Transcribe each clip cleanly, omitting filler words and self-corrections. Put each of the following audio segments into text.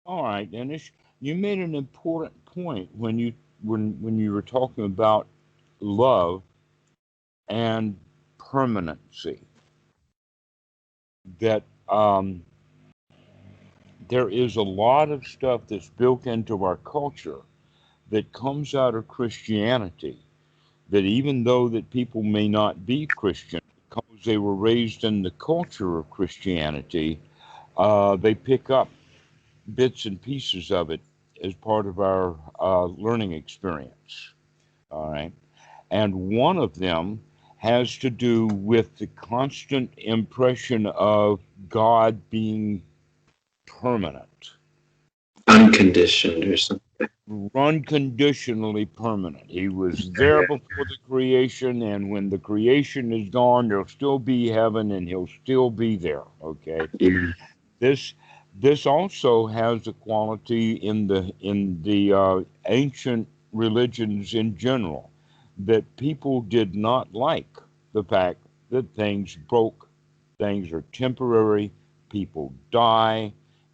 All right, Dennis, you made an important point when you were talking about love and permanency. That there is a lot of stuff that's built into our culture that comes out of Christianity. That even though that people may not be Christian because they were raised in the culture of Christianity, they pick up bits and pieces of it as part of our learning experience. All right. And one of them has to do with the constant impression of God being permanent, Unconditioned or something. unconditionally permanent. He was there Yeah, before the creation, and when the creation is gone, there'll still be heaven, and he'll still be there. Okay. yeah, This this also has a quality in the ancient religions in general that people did not like the fact that things broke, things are temporary, people die,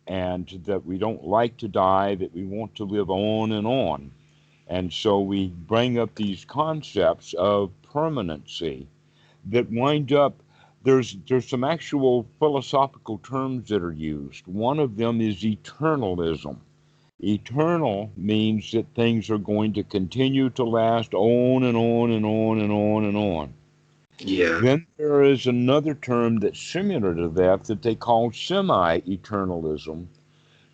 and that we don't like to die, that we want to live on and on. And so we bring up these concepts of permanency that wind up there's some actual philosophical terms that are used. One of them is eternalism. Eternal means that things are going to continue to last on and on and on and on and on. yeah. Then there is another term that's similar to that they call semi-eternalism,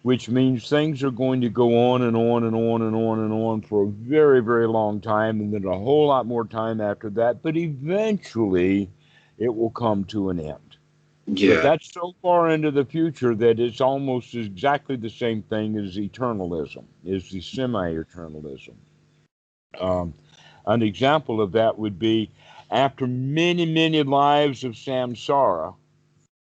which means things are going to go on and on and on and on and on for a very, very long time, and then a whole lot more time after that, but eventually it will come to an end. But Yeah. that's so far into the future that it's almost exactly the same thing as eternalism, is the semi-eternalism. Um, an example of that would be after many, many lives of samsara,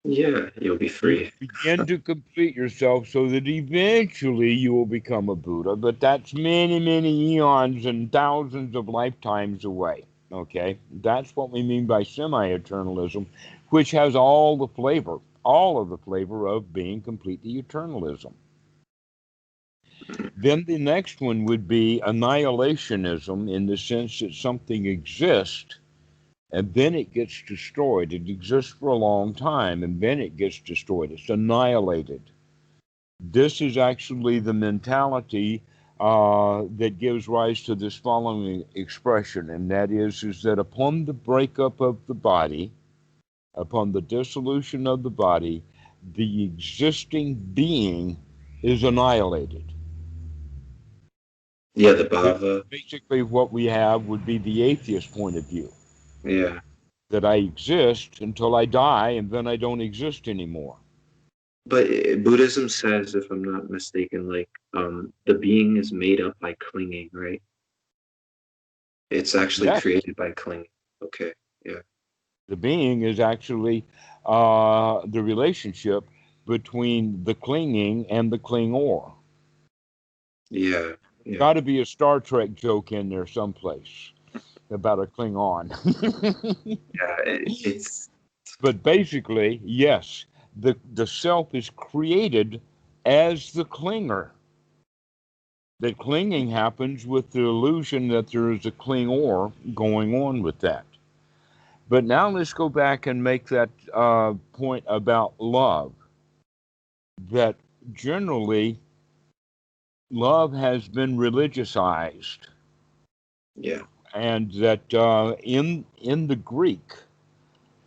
Yeah, you'll be you free. begin to complete yourself so that eventually you will become a Buddha, but that's many, many eons and thousands of lifetimes away. Okay? That's what we mean by semi eternalism, which has all of the flavor of being completely eternalism. Then the next one would be annihilationism in the sense that something exists and then it gets destroyed. It exists for a long time and then it gets destroyed. It's annihilated. This is actually the mentality that gives rise to this following expression, and that is that upon the breakup of the body, upon the dissolution of the body, the existing being is annihilated. Yeah, the This Bava. basically what we have would be the atheist point of view, Yeah. that I exist until I die and then I don't exist anymore. But Buddhism says, if I'm not mistaken, like the being is made up by clinging, right? It's actually Yes, created by clinging. Okay. Yeah. the being is actually the relationship between the clinging and the clingor. Yeah. Yeah. Got to be a Star Trek joke in there someplace about a Klingon. Yeah. It's But basically, yes, the self is created as the clinger. The clinging happens with the illusion that there is a clingor going on with that. But now let's go back and make that point about love. That generally love has been religiousized, yeah. and that in the Greek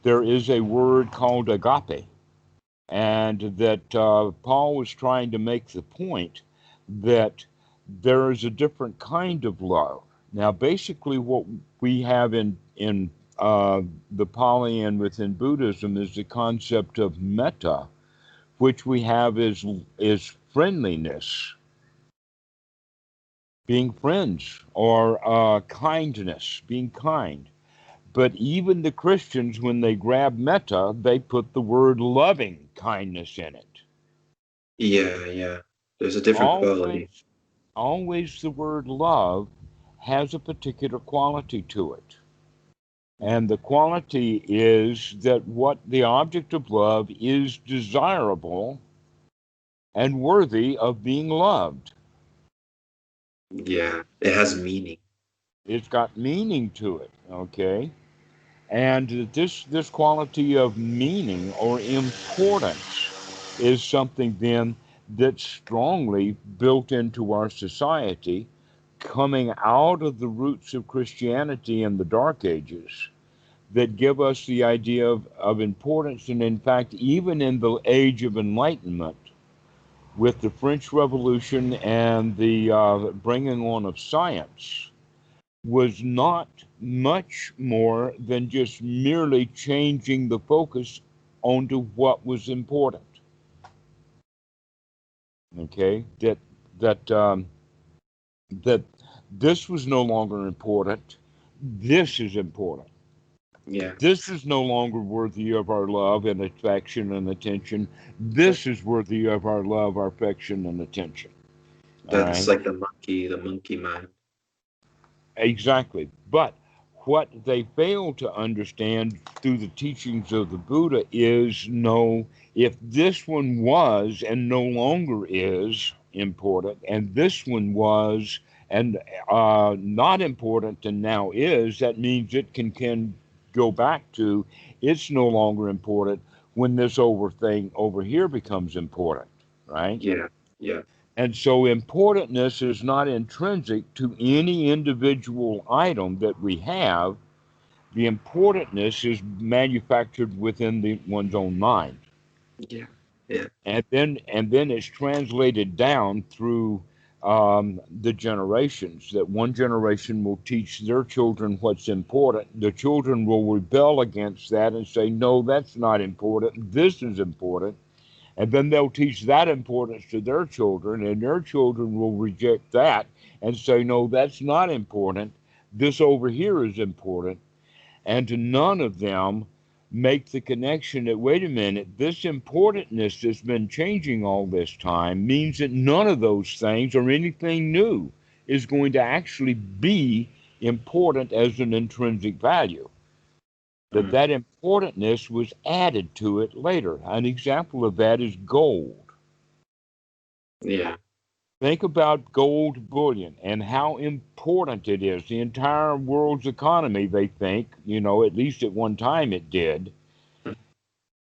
there is a word called agape, and that Paul was trying to make the point that there is a different kind of love. Now, basically, what we have in the Pali and within Buddhism is the concept of metta, which we have is friendliness, being friends, or kindness, being kind. But even the Christians, when they grab metta, they put the word loving kindness in it. Yeah. Yeah. There's a different quality. Always, always the word love has a particular quality to it. And the quality is that what the object of love is desirable and worthy of being loved. Yeah, it has meaning. It's got meaning to it, okay? And this quality of meaning or importance is something then that's strongly built into our society, coming out of the roots of Christianity in the Dark Ages, that give us the idea of importance. And in fact, even in the Age of Enlightenment, with the French Revolution and the bringing on of science, was not much more than just merely changing the focus onto what was important. Okay, that that this was no longer important. This is important. Yeah, This is no longer worthy of our love and affection and attention. This is worthy of our love, our affection, and attention. All that's right. like the monkey mind. Exactly. But what they fail to understand through the teachings of the Buddha is no, if this one was and no longer is important, and this one was and not important and now is, that means it can go back to it's no longer important when this over thing over here becomes important, right? Yeah, yeah, And so importantness is not intrinsic to any individual item that we have. The importantness is manufactured within one's own mind. yeah, yeah, And then it's translated down through the generations, that one generation will teach their children what's important. The children will rebel against that and say, no, that's not important. This is important. And then they'll teach that importance to their children, and their children will reject that and say, no, that's not important. This over here is important. And to none of them make the connection that, wait a minute, this importantness that's been changing all this time means that none of those things or anything new is going to actually be important as an intrinsic value. mm, That importantness was added to it later. An example of that is gold. yeah, Think about gold bullion and how important it is. The entire world's economy, they think, at least at one time it did.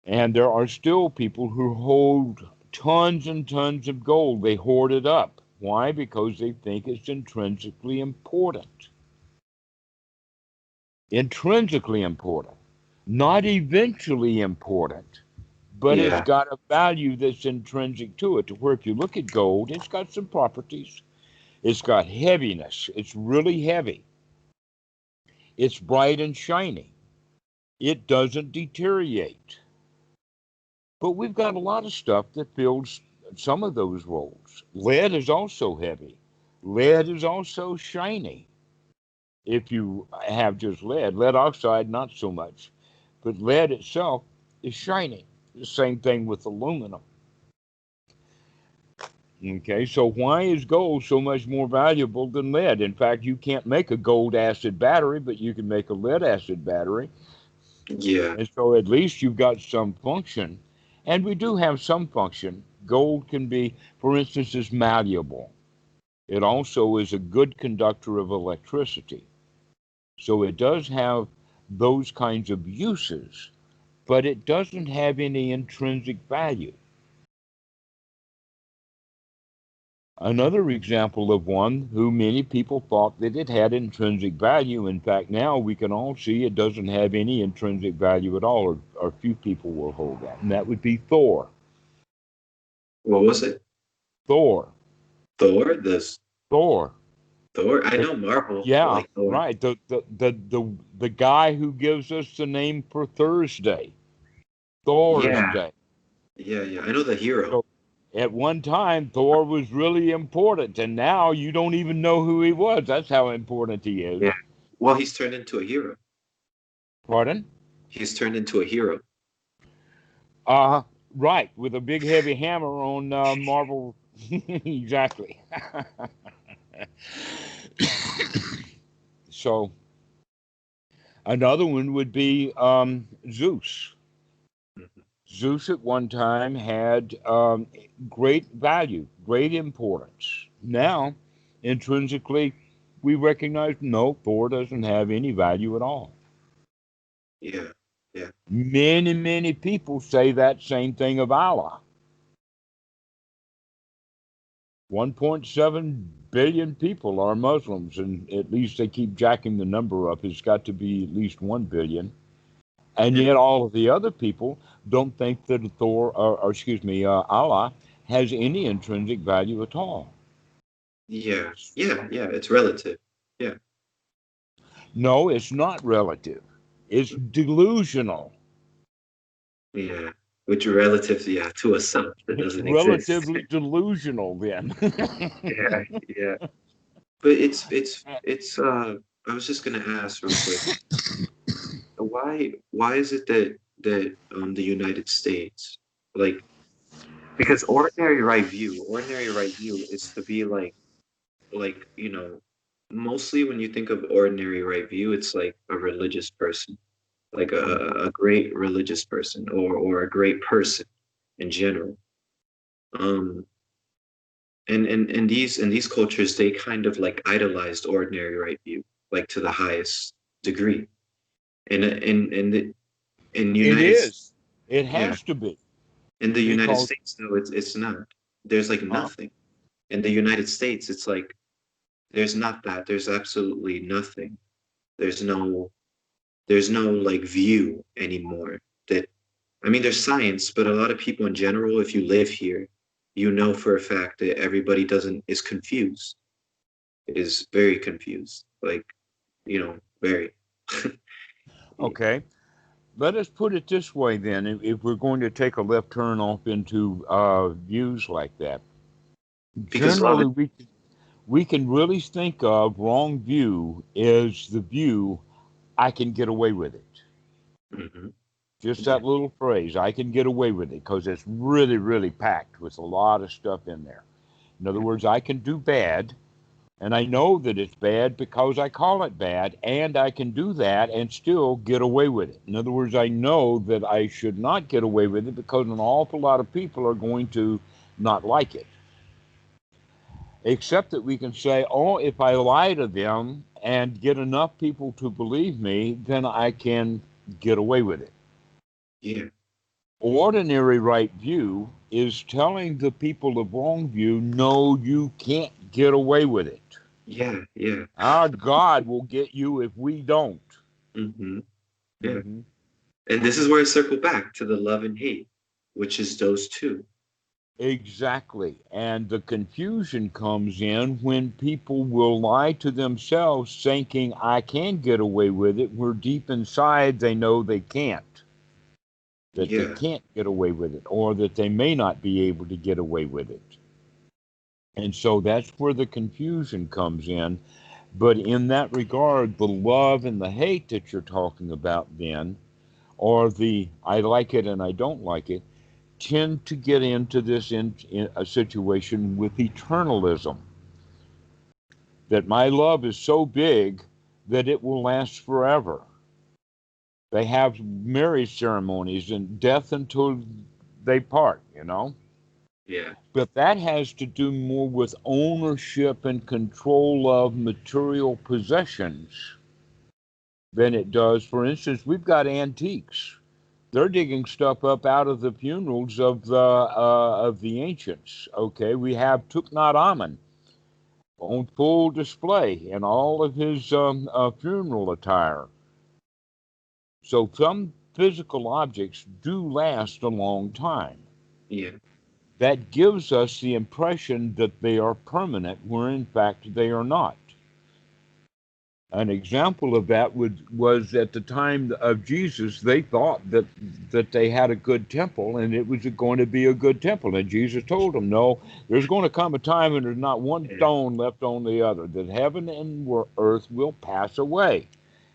And there are still people who hold tons and tons of gold. They hoard it up. Why? Because they think it's intrinsically important. Intrinsically important, not eventually important, but it's yeah, got a value that's intrinsic to it. To where if you look at gold, it's got some properties. It's got heaviness. It's really heavy. It's bright and shiny. It doesn't deteriorate. But we've got a lot of stuff that fills some of those roles. Lead is also heavy. Lead is also shiny. If you have just lead oxide, not so much. But lead itself is shiny. The same thing with aluminum. Okay, so why is gold so much more valuable than lead? In fact, you can't make a gold acid battery, but you can make a lead acid battery. yeah, And so at least you've got some function. And we do have some function. Gold can be, for instance, is malleable. It also is a good conductor of electricity. So it does have those kinds of uses, but it doesn't have any intrinsic value. Another example of one who many people thought that it had intrinsic value. In fact, now we can all see it doesn't have any intrinsic value at all, or few people will hold that, and that would be Thor. what was it? Thor. Thor? This Thor. Thor? I The, know Marvel, yeah, like Thor. right. The guy who gives us the name for Thursday, Yeah, Thursday. yeah, yeah. I know the hero. So at one time, Thor was really important, and now you don't even know who he was. That's how important he Yeah. is. Well, he's turned into a hero. Pardon? He's turned into a hero. Uh, right, with a big heavy hammer on Marvel. Exactly. So another one would be Zeus. Mhm. Zeus at one time had great value, great importance. Now, intrinsically, we recognize no, Thor doesn't have any value at all. Yeah. Yeah. Many, many people say that same thing of Allah. 1.7 billion people are Muslims, and at least they keep jacking the number up. It's got to be at least 1 billion. And Yeah. yet, all of the other people don't think that Thor, or excuse me, Allah has any intrinsic value at all. Yeah. Yeah. Yeah. It's relative. Yeah. No, it's not relative. It's delusional. Yeah. Which relative, yeah, to a self that It's doesn't exist. relatively delusional then. Yeah. Yeah. But it's I was just gonna ask real quick, why is it that the United States, like, because ordinary right view is to be like, mostly when you think of ordinary right view, it's like a religious person, like a great religious person, or a great person in general. Um, and these cultures, they kind of like idolized ordinary right view, like to the highest degree. And in It United, is. It yeah, has to be in the United because, States, no, it's not. There's like huh? nothing. In the United States, it's like there's not that. There's absolutely nothing. There's no there's no like view anymore. That, I mean, there's science, but a lot of people in general, if you live here, you know for a fact that everybody doesn't is confused. It is very confused. Like, very. Okay. Let us put it this way then, if we're going to take a left turn off into views like that. Because love Generally, we can really think of wrong view is the view I can get away with it. Mhm. Just Yeah. that little phrase, I can get away with it, because it's really, really packed with a lot of stuff in there. In other words, I can do bad, and I know that it's bad because I call it bad, and I can do that and still get away with it. In other words, I know that I should not get away with it because an awful lot of people are going to not like it. Except that we can say, oh, if I lie to them and get enough people to believe me, then I can get away with it. Yeah. Ordinary right view is telling the people of wrong view, no, you can't get away with it. Yeah. Yeah. Our God will get you if we don't. Hmm. Yeah. Hmm. And this is where I circle back to the love and hate, which is those two. Exactly. And the confusion comes in when people will lie to themselves thinking, I can get away with it, where deep inside they know they can't. That they Yeah. can't get away with it, or that they may not be able to get away with it. And so that's where the confusion comes in. But in that regard, the love and the hate that you're talking about then, or the I like it and I don't like it, tend to get into this in a situation with eternalism. That my love is so big that it will last forever. They have marriage ceremonies and death until they part. Yeah. But that has to do more with ownership and control of material possessions than it does. For instance, we've got antiques. They're digging stuff up out of the funerals of the ancients. Okay, we have Tutankhamun on full display in all of his funeral attire. So some physical objects do last a long time. Yeah. That gives us the impression that they are permanent, where in fact they are not. An example of that was at the time of Jesus, they thought that they had a good temple and it was going to be a good temple. And Jesus told them, no, there's going to come a time when there's not one Yeah. stone left on the other, that heaven and earth will pass away.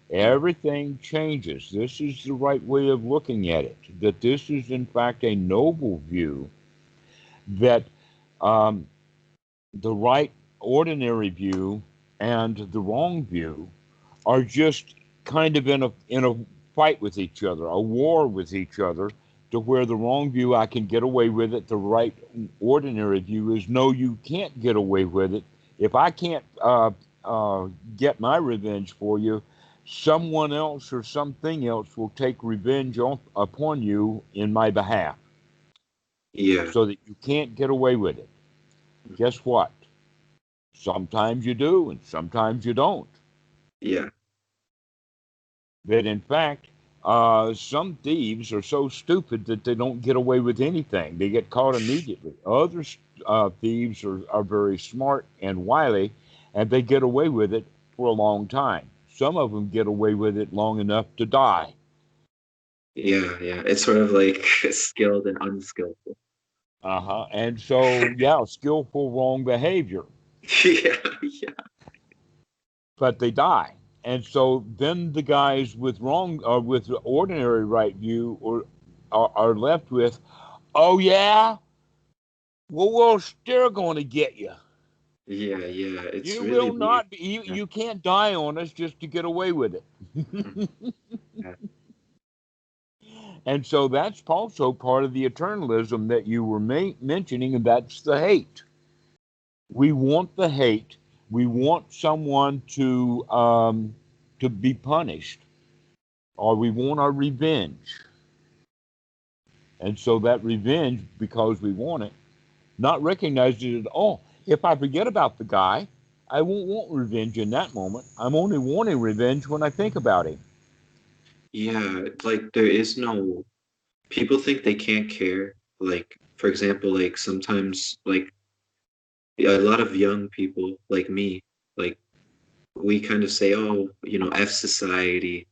Yeah. Everything changes. This is the right way of looking at it, that this is in fact a noble view, that um, the right ordinary view and the wrong view are just kind of in a fight with each other, a war with each other to where the wrong view, I can get away with it. The right ordinary view is, no, you can't get away with it. If I can't get my revenge for you, someone else or something else will take revenge upon you in my behalf, Yeah. so that you can't get away with it. Guess what? Sometimes you do, and sometimes you don't. Yeah. That in fact, some thieves are so stupid that they don't get away with anything. They get caught immediately. Other thieves are very smart and wily, and they get away with it for a long time. Some of them get away with it long enough to die. Yeah. Yeah. It's sort of like skilled and unskillful. Uh-huh. And so, yeah, skillful wrong behavior, Yeah. Yeah. but they die. And so then the guys with wrong or with ordinary right view are left with, oh yeah, well we're still going to get you. Yeah. Yeah. It's You really will weird. not be, you, Yeah. you can't die on us just to get away with Mhm. it. Yeah. And so that's also part of the eternalism that you were mentioning, and that's the hate. We want the hate. We want someone to be punished, or we want our revenge. And so that revenge, because we want it, not recognizing it at all. If I forget about the guy, I won't want revenge in that moment. I'm only wanting revenge when I think about him. Yeah. Like there is no, people think they can't care. Like, for example, like sometimes, like a lot of young people like me, like we kind of say, oh, F society.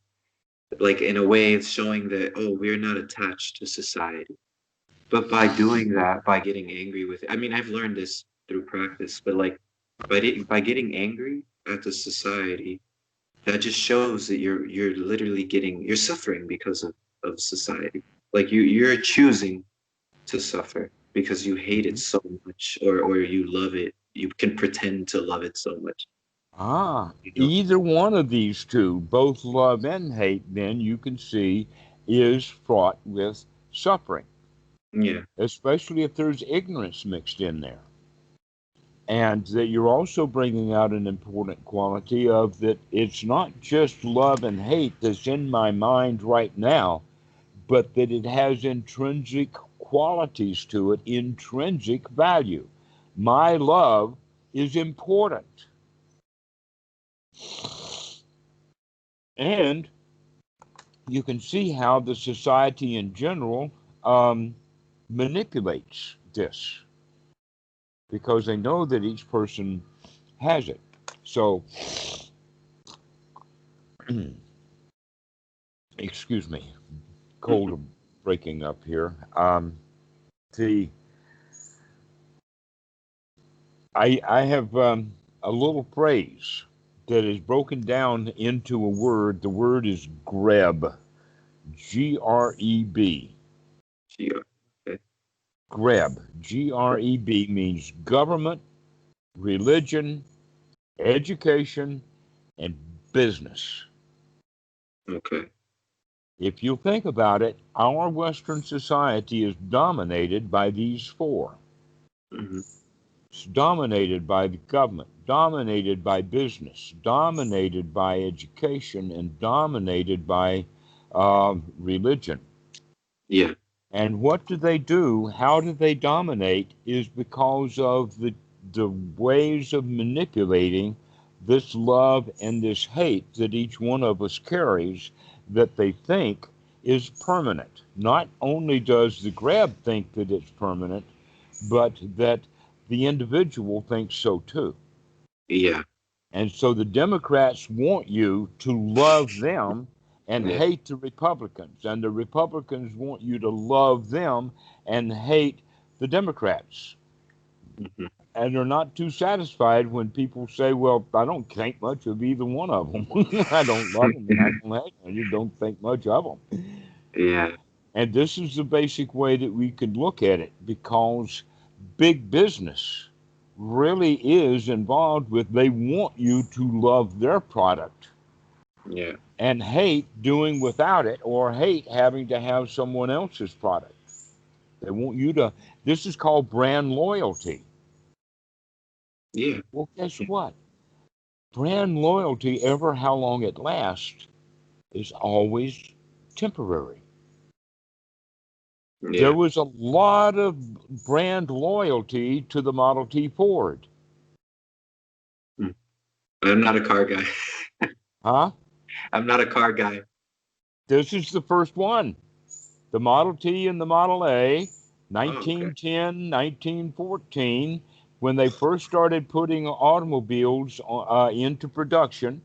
Like in a way, it's showing that, oh, we're not attached to society. But by doing that, by getting angry with it, I mean, I've learned this through practice, but like by getting angry at the society, that just shows that you're literally you're suffering because of society. Like you're choosing to suffer because you hate it Mhm. so much, or you love it. You can pretend to love it so much. You know? Either one of these two, both love and hate, then you can see is fraught with suffering, Yeah, especially if there's ignorance mixed in there. And that you're also bringing out an important quality of that it's not just love and hate that's in my mind right now, but that it has intrinsic qualities to it, intrinsic value. My love is important. And you can see how the society in general um, manipulates this because they know that each person has it. So, excuse me, mhm, cold breaking up here. The I have a little phrase that is broken down into a word. The word is greb, Greb. yeah, okay, Greb, Greb means government, religion, education, and business. okay, If you think about it, our Western society is dominated by these four. mhm, It's dominated by the government, dominated by business, dominated by education, and dominated by religion. yeah, And what do they do? How do they dominate? Is because of the ways of manipulating this love and this hate that each one of us carries that they think is permanent. Not only does the grab think that it's permanent, but that the individual thinks so too. yeah, And so the Democrats want you to love them and yeah, hate the Republicans. And the Republicans want you to love them and hate the Democrats. mhm, And they're not too satisfied when people say, well, I don't think much of either one of them. I don't love them and I don't hate them. I just don't think much of them. yeah, And this is the basic way that we could look at it because big business really is involved with they want you to love their product yeah, and hate doing without it, or hate having to have someone else's product. They want you to, this is called brand loyalty. Yeah. Well, guess what? Brand loyalty, ever how long it lasts, is always temporary. There Yeah. was a lot of brand loyalty to the Model T Ford. Hmm. I'm not a car guy. Huh? I'm not a car guy. This is the first one. The Model T and the Model A, Oh, okay. 1910, 1914, when they first started putting automobiles into production,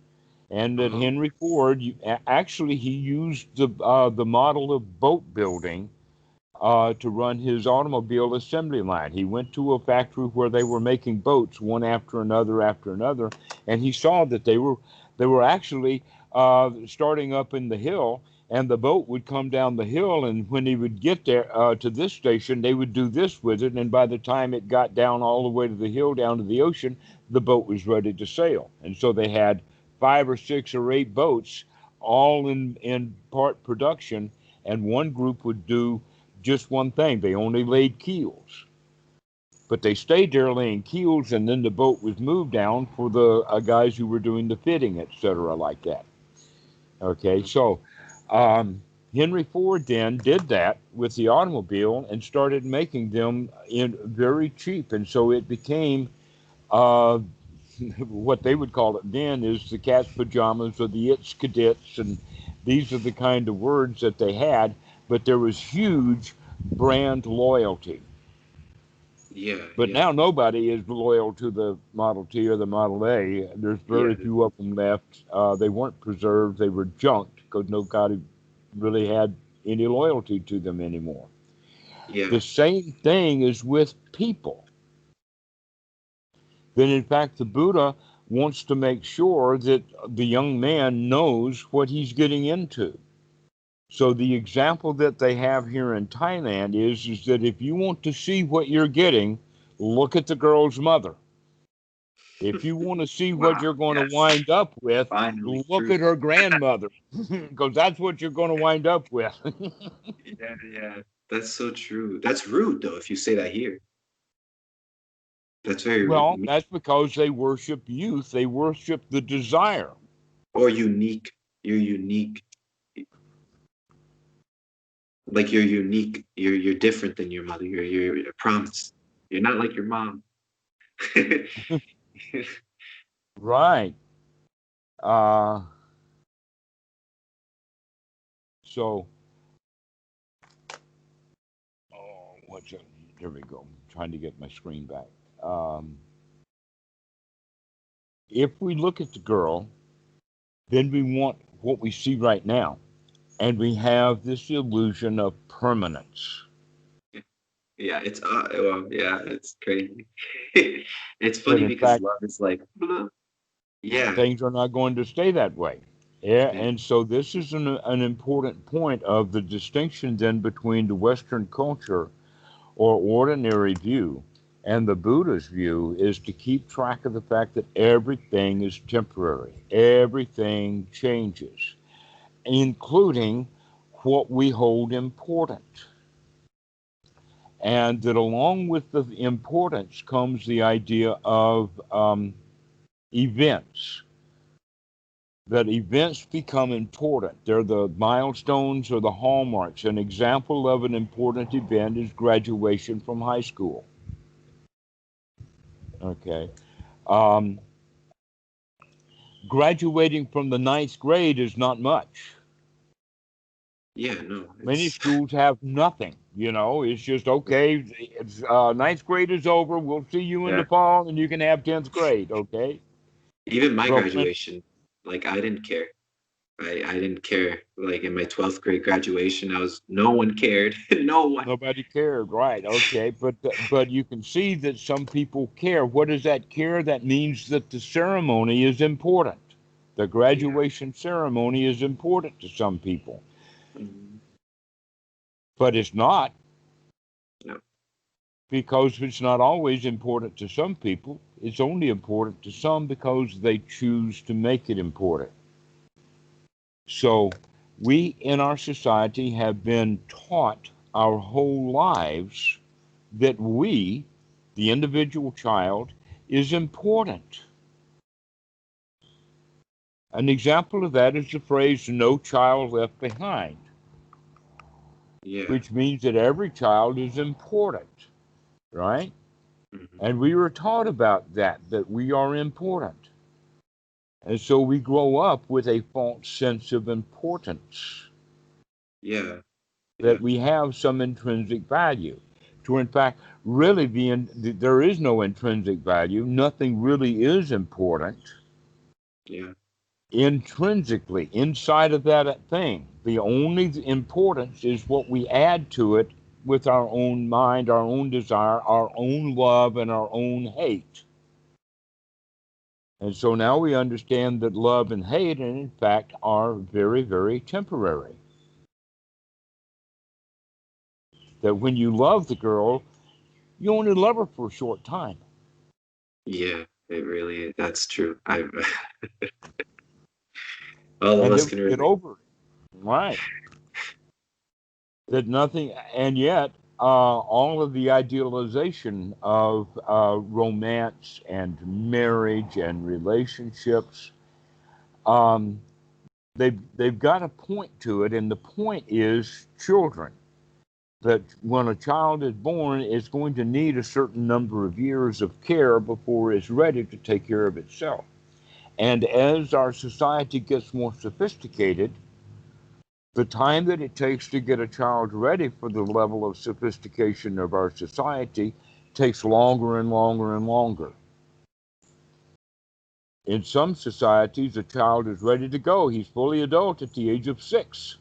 and that Oh, Henry Ford, actually, he used the model of boat building to run his automobile assembly line. He went to a factory where they were making boats one after another, and he saw that they were actually starting up in the hill, and the boat would come down the hill, and when he would get there to this station, they would do this with it, and by the time it got down all the way to the hill, down to the ocean, the boat was ready to sail. And so they had 5 or 6 or 8 boats, all in part production, and one group would do just one thing. They only laid keels, but they stayed there laying keels, and then the boat was moved down for the guys who were doing the fitting, etc., like that. Okay, so Henry Ford then did that with the automobile and started making them in very cheap, and so it became uh, what they would call it then is the cat's pajamas or the its cadets, and these are the kind of words that they had, but there was huge brand loyalty. yeah, But yeah, now nobody is loyal to the Model T or the Model A. There's yeah, very few of them left. They weren't preserved, they were junked because nobody really had any loyalty to them anymore. yeah. The same thing is with people. Then, in fact, the Buddha wants to make sure that the young man knows what he's getting into. So the example that they have here in Thailand is that if you want to see what you're getting, look at the girl's mother. If you want to see what Wow. you're going to Yes. wind up with, Finally, look true. at her grandmother, because that's what you're going to wind up with. Yeah, yeah. That's so true. That's rude though, if you say that here. That's very Well, mean that's because they worship youth. They worship the desire. or unique. You're unique. Like you're unique. You're different than your mother. You're a promise. You're not like your mom. Right. Uh, so, oh, what's it? There we go. I'm trying to get my screen back. Um, if we look at the girl, then we want what we see right now. And we have this illusion of permanence. Yeah, it's well, yeah, it's crazy. It's That funny in because fact, love is like, blah. Yeah, things are not going to stay that way. Yeah, yeah, and so this is an important point of the distinction then between the Western culture or ordinary view and the Buddha's view is to keep track of the fact that everything is temporary, everything changes, including what we hold important. And that along with the importance comes the idea of events, that events become important. They're the milestones or the hallmarks. An example of an important event is graduation from high school. Okay. Um, Graduating from the ninth grade is not much. yeah. No, Many it's schools have nothing. It's just okay. It's, ninth grade is over. We'll see you in yeah. the fall, and you can have 10th grade. Okay. Even my But when graduation, like I didn't care. I didn't care. Like in my 12th grade graduation, I was no one cared. No one. nobody cared, right? Okay, but you can see that some people care. What does that care? That means that the ceremony is important. The Yeah. graduation ceremony is important to some people, Mhm. but it's not, No. because it's not always important to some people. It's only important to some because they choose to make it important. So we in our society have been taught our whole lives that we, the individual child, is important. An example of that is the phrase "no child left behind," Yeah. which means that every child is important, right? Hmm. And we were taught about that we are important. And so we grow up with a false sense of importance, Yeah. Yeah. that we have some intrinsic value. To, in fact, really there is no intrinsic value. Nothing really is important Yeah. intrinsically inside of that thing. The only importance is what we add to it with our own mind, our own desire, our own love, and our own hate. And so now we understand that love and hate, and in fact, are very, very temporary. That when you love the girl, you only love her for a short time. Yeah. It really, that's true. I've, all of And us then can we get relate. over it. Right. That nothing, and yet, all of the idealization of romance and marriage and relationships, um, they've got a point to it, and the point is children. That when a child is born, it's going to need a certain number of years of care before it's ready to take care of itself. And as our society gets more sophisticated, the time that it takes to get a child ready for the level of sophistication of our society takes longer and longer and longer. In some societies, a child is ready to go. He's fully adult at the age of 6.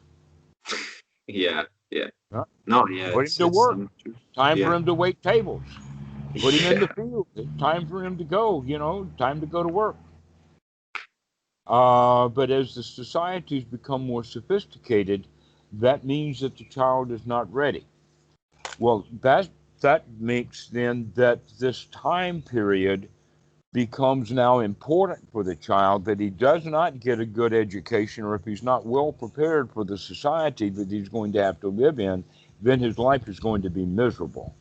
Yeah. Yeah. Huh? No, yeah, Put him to it's work. true. Time for Yeah. him to wait tables. Put him in the Yeah. field. It's time for him to go, time to go to work. But as the societies become more sophisticated, that means that the child is not ready. Well, that makes then that this time period becomes now important for the child, that he does not get a good education, or if he's not well prepared for the society that he's going to have to live in, then his life is going to be miserable.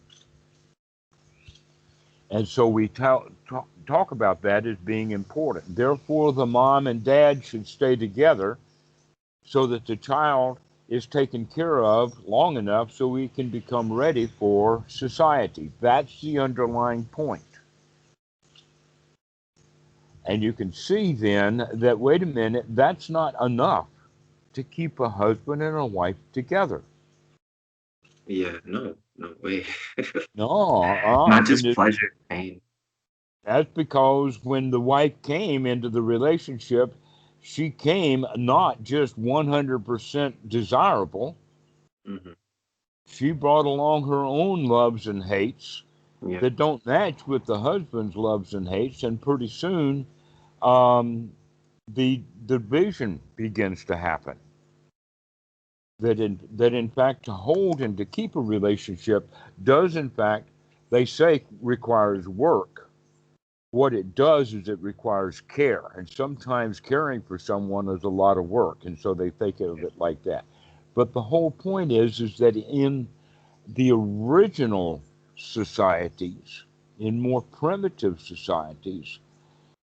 And so we talk about that as being important. Therefore, the mom and dad should stay together so that the child is taken care of long enough so he can become ready for society. That's the underlying point. And you can see then that, wait a minute, that's not enough to keep a husband and a wife together. Yeah. No, no way. No, Not and just pleasure, pain. that's because when the wife came into the relationship, she came not just 100% desirable, Hmm. she brought along her own loves and hates Yeah. that don't match with the husband's loves and hates, and pretty soon um, the division begins to happen. That in fact, to hold and to keep a relationship does in fact, they say, requires work. What it does is it requires care, and sometimes caring for someone is a lot of work, and so they think of it like that. But the whole point is that in the original societies, in more primitive societies,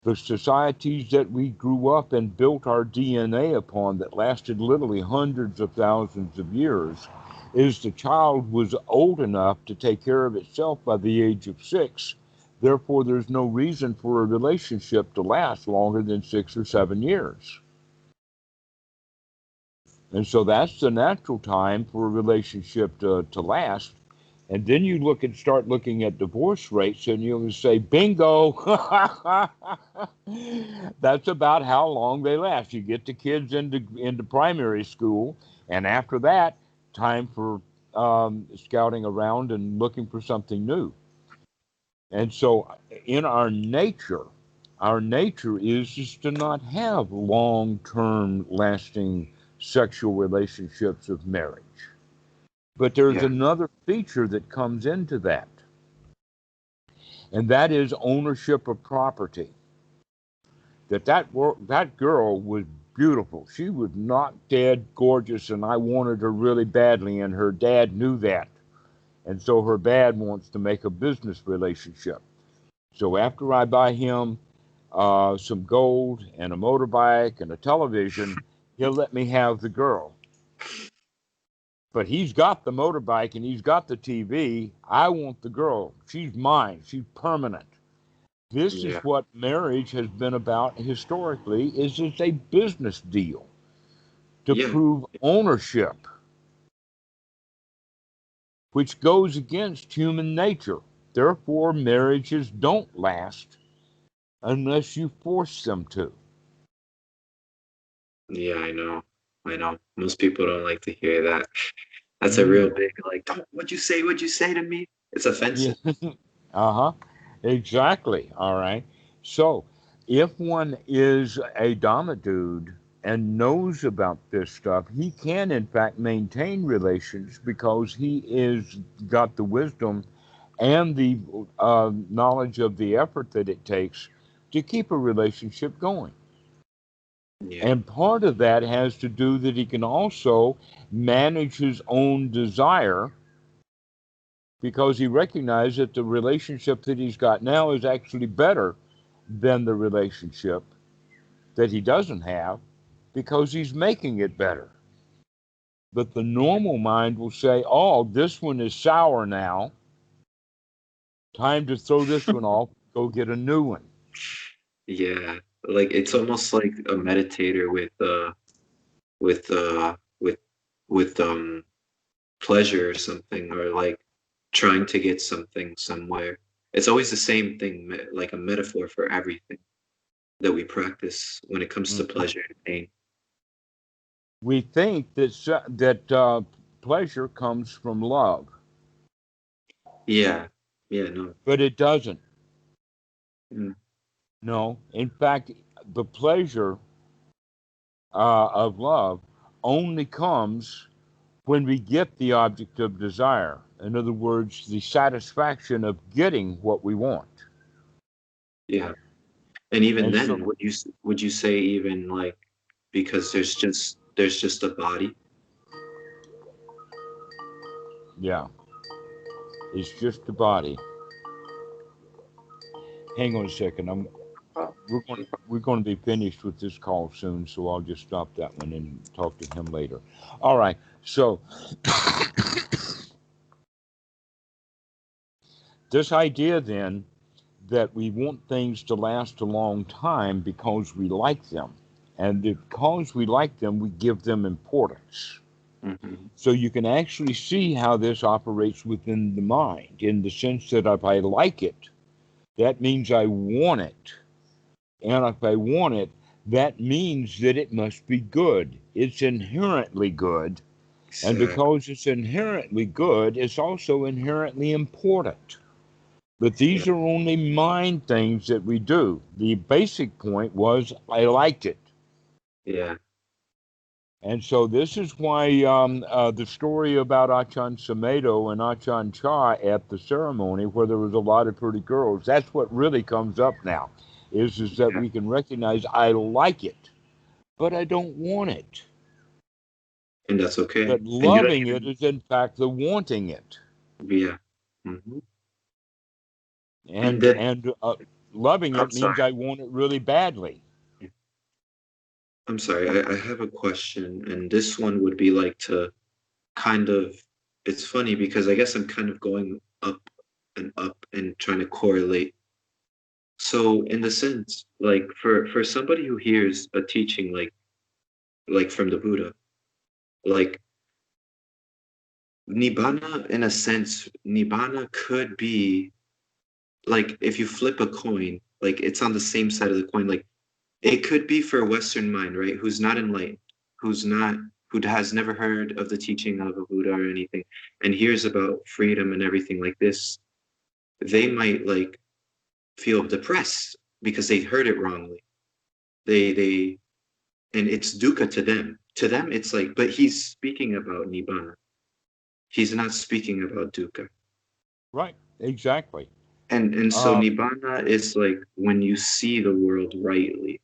the societies that we grew up and built our DNA upon, that lasted literally hundreds of thousands of years, is the child was old enough to take care of itself by the age of 6. Therefore, there's no reason for a relationship to last longer than 6 or 7 years. And so that's the natural time for a relationship to last. And then you start looking at divorce rates, and you'll say, bingo, that's about how long they last. You get the kids into primary school, and after that, time for scouting around and looking for something new. And so, in our nature is just to not have long-term, lasting sexual relationships of marriage. But there's Yeah. another feature that comes into that, and that is ownership of property. That girl was beautiful. She was not dead gorgeous, and I wanted her really badly, and her dad knew that. And so her dad wants to make a business relationship. So after I buy him some gold and a motorbike and a television, he'll let me have the girl. But he's got the motorbike and he's got the TV. I want the girl. She's mine. She's permanent. This is Yeah. what marriage has been about historically, is it's a business deal to Yeah. prove ownership, which goes against human nature. Therefore, marriages don't last unless you force them to. Yeah, I know. I know. Most people don't like to hear that. That's a Mm, real big, like, don't, what'd you say? What'd you say to me? It's yeah. offensive. Uh-huh. Exactly. All right. So, if one is a Dhamma dude and knows about this stuff, he can in fact maintain relations because he is got the wisdom and the knowledge of the effort that it takes to keep a relationship going. Yeah. And part of that has to do that he can also manage his own desire because he recognized that the relationship that he's got now is actually better than the relationship that he doesn't have because he's making it better. But the normal mind will say, oh, this one is sour now. Time to throw this one off, go get a new one. Yeah. Like it's almost like a meditator with with pleasure or something, or like trying to get something somewhere. It's always the same thing, like a metaphor for everything that we practice when it comes to Mhm. pleasure and pain. We think that pleasure comes from love, Yeah. Yeah, no. but it doesn't. Mm. No, in fact, the pleasure of love only comes when we get the object of desire. In other words, the satisfaction of getting what we want. Yeah. And even And so, then, would you say even like because there's just a body? yeah, it's just the body. Hang on a second. Oh, We're going to be finished with this call soon, so I'll just stop that one and talk to him later. All right. So this idea then that we want things to last a long time because we like them, and because we like them, we give them importance. mhm. So you can actually see how this operates within the mind in the sense that if I like it, that means I want it. And if I want it, that means that it must be good. It's inherently good. And Exactly. because it's inherently good, it's also inherently important. But Yeah. these are only mind things that we do. The basic point was I liked it. Yeah. And so this is why the story about Achan Samedo and Achan Cha at the ceremony, where there was a lot of pretty girls, that's what really comes up now, is that Yeah. we can recognize I like it, but I don't want it. And that's okay. But And you don't loving it even, is in fact the wanting it, yeah. Hmm. And and then and loving I'm it means sorry. I want it really badly. I'm sorry. I have a question, and this one would be like to kind of. It's funny because I guess I'm kind of going up and trying to correlate. So in the sense, like for somebody who hears a teaching like from the Buddha, like Nibbana, in a sense, Nibbana could be like if you flip a coin, like it's on the same side of the coin. Like it could be for a Western mind, right? Who's not enlightened, who's not, who has never heard of the teaching of a Buddha or anything, and hears about freedom and everything like this. They might like feel depressed because they heard it wrongly. They and it's dukkha to them. To them, it's like, but he's speaking about nibbana. He's not speaking about dukkha. Right, exactly. And so Uh, nibbana is like when you see the world rightly.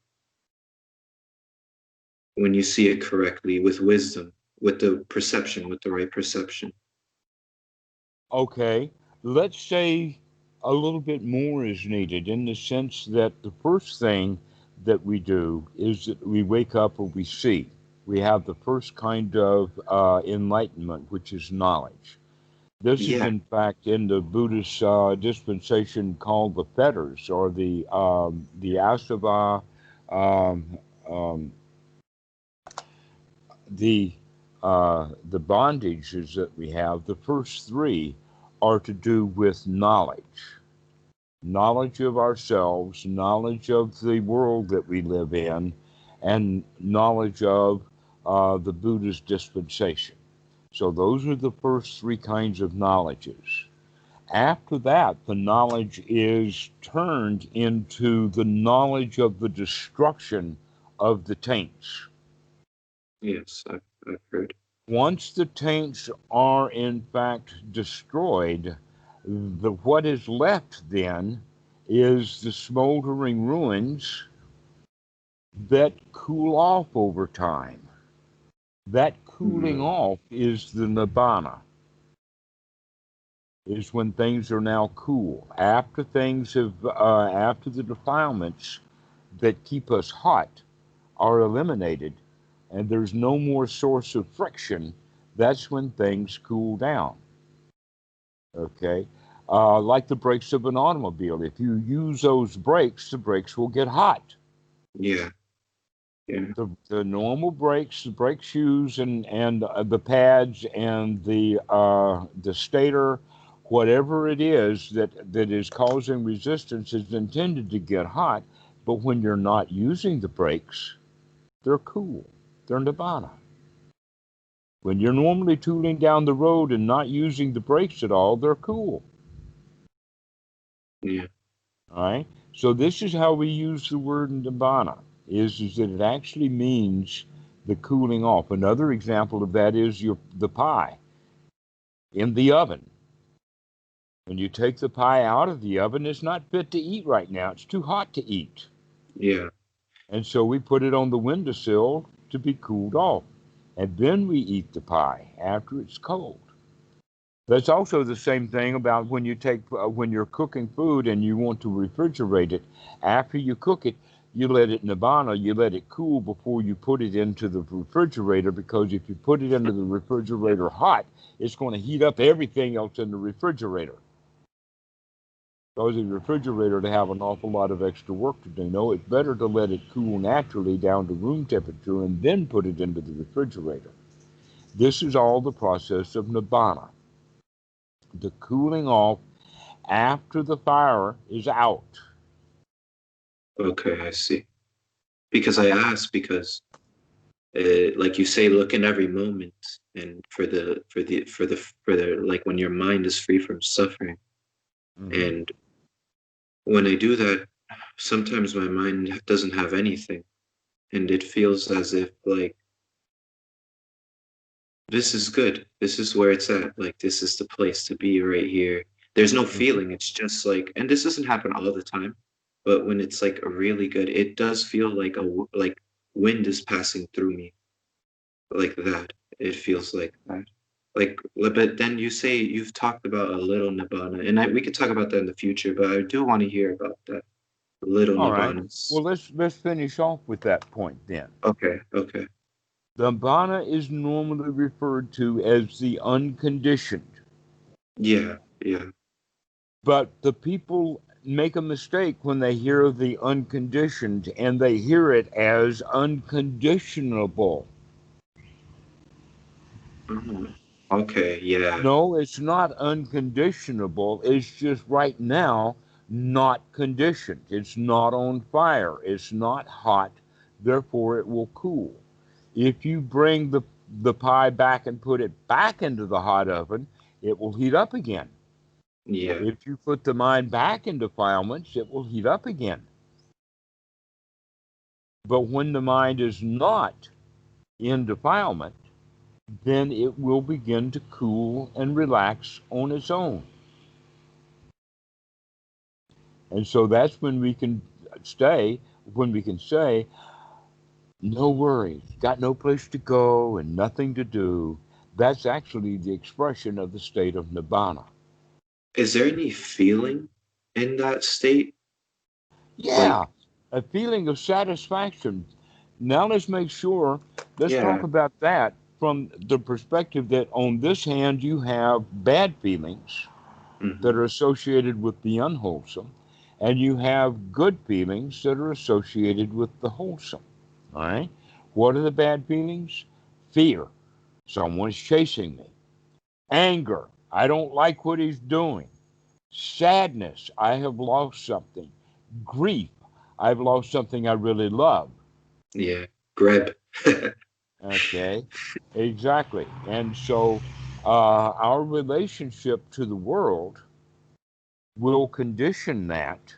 when you see it correctly, with wisdom, with the perception, with the right perception. Okay, let's say a little bit more is needed in the sense that the first thing that we do is that we wake up or we see. We have the first kind of enlightenment, which is knowledge. This is, Yeah, in fact, in the Buddhist dispensation called the fetters or the asava, um, um, the the bondages that we have. The first three are to do with knowledge, knowledge of ourselves, knowledge of the world that we live in, and knowledge of the Buddhist dispensation. So those are the first three kinds of knowledges. After that, the knowledge is turned into the knowledge of the destruction of the taints. yes, I've heard. Once the taints are in fact destroyed, what is left then is the smoldering ruins that cool off over time. That cooling Mm, off is the nibbana, is when things are now cool. After things have, after the defilements that keep us hot are eliminated and there's no more source of friction, that's when things cool down. Okay. Like the brakes of an automobile. If you use those brakes, the brakes will get hot. yeah, yeah. The normal brakes, the brake shoes, and the pads and the stator, whatever it is that is causing resistance, is intended to get hot. But when you're not using the brakes, they're cool. They're nirvana. When you're normally tooling down the road and not using the brakes at all, they're cool. Yeah. All right. So this is how we use the word nibbana, is that it actually means the cooling off. Another example of that is the pie in the oven. When you take the pie out of the oven, it's not fit to eat right now. It's too hot to eat. Yeah. And so we put it on the windowsill to be cooled off. And then we eat the pie after it's cold. That's also the same thing about when when you're cooking food and you want to refrigerate it. After you cook it, you let it nibbana, you let it cool before you put it into the refrigerator, because if you put it into the refrigerator hot, it's going to heat up everything else in the refrigerator. Cause the refrigerator to have an awful lot of extra work to do. No, it's better to let it cool naturally down to room temperature and then put it into the refrigerator. This is all the process of nibbana, the cooling off after the fire is out. Okay, I see. Because I asked because, like you say, look in every moment, and for the like when your mind is free from suffering, Hmm. and when I do that, sometimes my mind doesn't have anything, and it feels as if like this is good. This is where it's at. Like this is the place to be right here. There's no Hmm. feeling. It's just like, and this doesn't happen all the time, but when it's like a really good, it does feel like like wind is passing through me, like that. It feels like that. Like, but then you say you've talked about a little nibbana, and we could talk about that in the future. But I do want to hear about that little All right. nibbanas. Well, let's finish off with that point then. Okay, okay, The Dhamma is normally referred to as the unconditioned, yeah, yeah. but the people make a mistake when they hear the unconditioned and they hear it as unconditionable. Oh, okay, yeah, No, it's not unconditionable. It's just right now not conditioned. It's not on fire. It's not hot. Therefore, it will cool. If you bring the pie back and put it back into the hot oven, it will heat up again. yeah, If you put the mind back into defilements, it will heat up again. But when the mind is not in defilement, then it will begin to cool and relax on its own. And so that's when we can stay, when we can say, no worries, got no place to go and nothing to do. That's actually the expression of the state of nibbana. Is there any feeling in that state? Like, Yeah, a feeling of satisfaction. Now let's talk yeah. about that from the perspective that on this hand you have bad feelings that Hmm. are associated with the unwholesome, and you have good feelings that are associated with the wholesome. All right? What are the bad feelings? Fear. Someone's chasing me. Anger. I don't like what he's doing. Sadness. I have lost something. Grief. I've lost something I really love. Yeah. Greb. Okay? Exactly. And so our relationship to the world will condition that.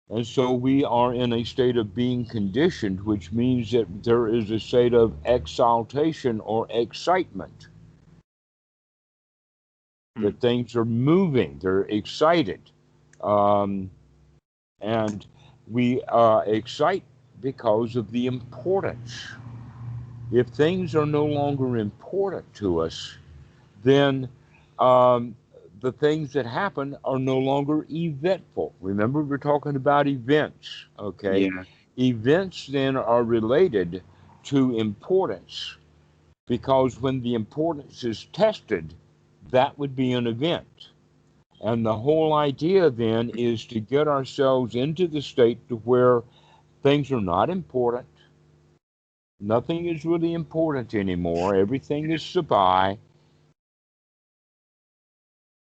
And so we are in a state of being conditioned, which means that there is a state of exaltation or excitement, Hmm. that things are moving, they're excited. Um, and we excite because of the importance. If things are no longer important to us, then um, the things that happen are no longer eventful. Remember, we're talking about events, okay? Yeah. Events then are related to importance because when the importance is tested, that would be an event. And the whole idea then is to get ourselves into the state to where things are not important. Nothing is really important anymore. Everything is sabai.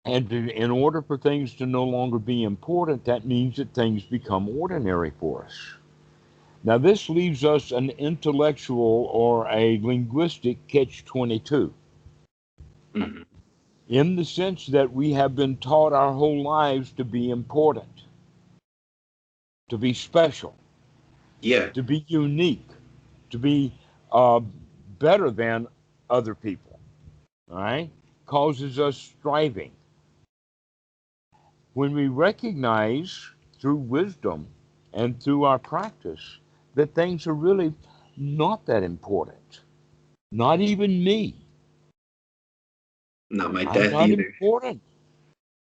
And in order for things to no longer be important, that means that things become ordinary for us. Now, this leaves us an intellectual or a linguistic catch 22 Hmm. in the sense that we have been taught our whole lives to be important, to be special, Yeah. to be unique, to be uh, better than other people. All right? Causes us striving. When we recognize through wisdom and through our practice that things are really not that important, not even me. Not my I'm death not either. important.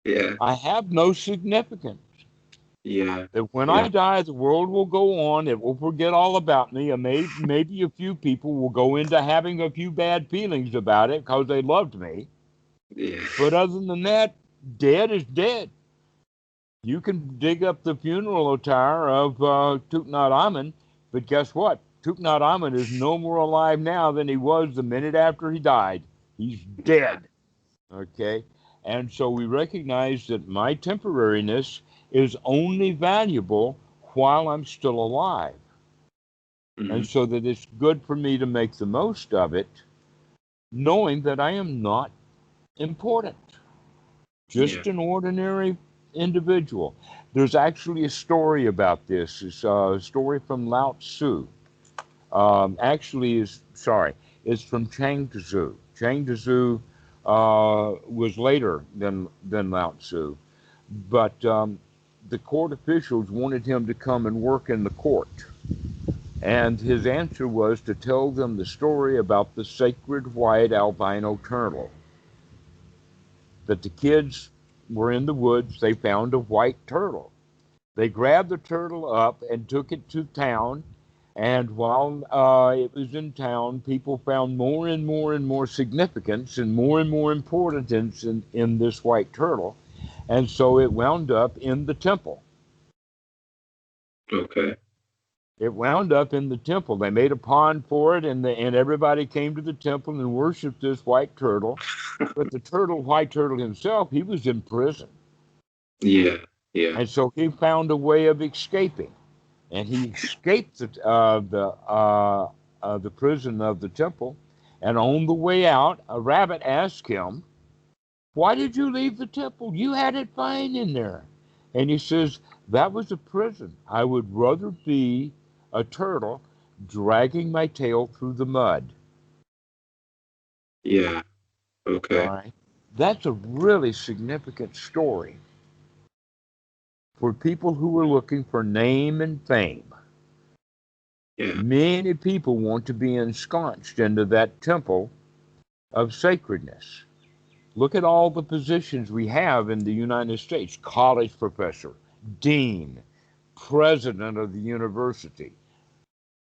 Yeah. I have no significance. Yeah. That when Yeah. I die, the world will go on. It will forget all about me. And maybe a few people will go into having a few bad feelings about it because they loved me. Yeah. But other than that, dead is dead. You can dig up the funeral attire of Thich Nhat Hanh, but guess what? Thich Nhat Hanh is no more alive now than he was the minute after he died. He's dead. Okay? And so we recognize that my temporariness is only valuable while I'm still alive. Hmm. And so that it's good for me to make the most of it, knowing that I am not important, Yeah. just an ordinary individual. There's actually a story about this. It's a story from Lao Tzu. Actually, is sorry, it's from Chang Tzu. Chang Tzu was later than Lao Tzu, but the court officials wanted him to come and work in the court, and his answer was to tell them the story about the sacred white albino turtle. That the kids were in the woods, they found a white turtle. They grabbed the turtle up and took it to town. And while it was in town, people found more and more and more significance and more importance in this white turtle. And so it wound up in the temple. Okay. It wound up in the temple. They made a pond for it, and everybody came to the temple and worshiped this white turtle. But the turtle, white turtle himself, he was in prison. Yeah. Yeah. And so he found a way of escaping. And he escaped the prison of the temple. And on the way out, a rabbit asked him, "Why did you leave the temple? You had it fine in there." And he says, "That was a prison. I would rather be a turtle dragging my tail through the mud." Yeah. All Okay. right. That's a really significant story for people who are looking for name and fame. Yeah. Many people want to be ensconced into that temple of sacredness. Look at all the positions we have in the United States: college professor, dean, president of the university,